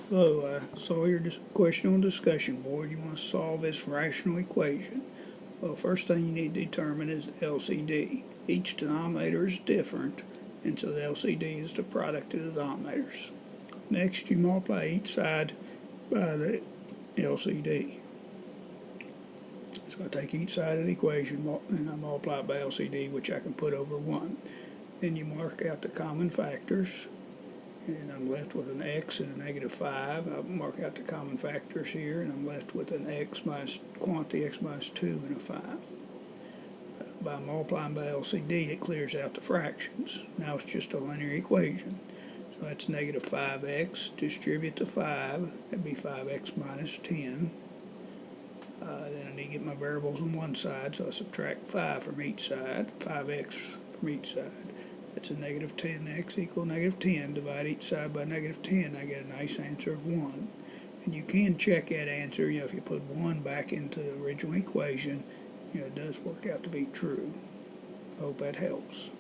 Hello, I saw your question on discussion board. You want to solve this rational equation. Well, first thing you need to determine is the LCD. Each denominator is different, and so the LCD is the product of the denominators. Next, you multiply each side by the LCD. So I take each side of the equation and I multiply it by LCD, which I can put over 1. Then you mark out the common factors, and I'm left with an x and a negative 5. I'll mark out the common factors here, and I'm left with an x minus quantity x minus 2 and a 5. By multiplying by LCD, it clears out the fractions. Now it's just a linear equation. So that's negative 5x, distribute the 5, that'd be 5x minus 10. Then I need to get my variables on one side, so I subtract 5 from each side, 5x from each side. That's a negative 10x equal negative 10. Divide each side by negative 10, I get a nice answer of 1. And you can check that answer, if you put 1 back into the original equation, it does work out to be true. I hope that helps.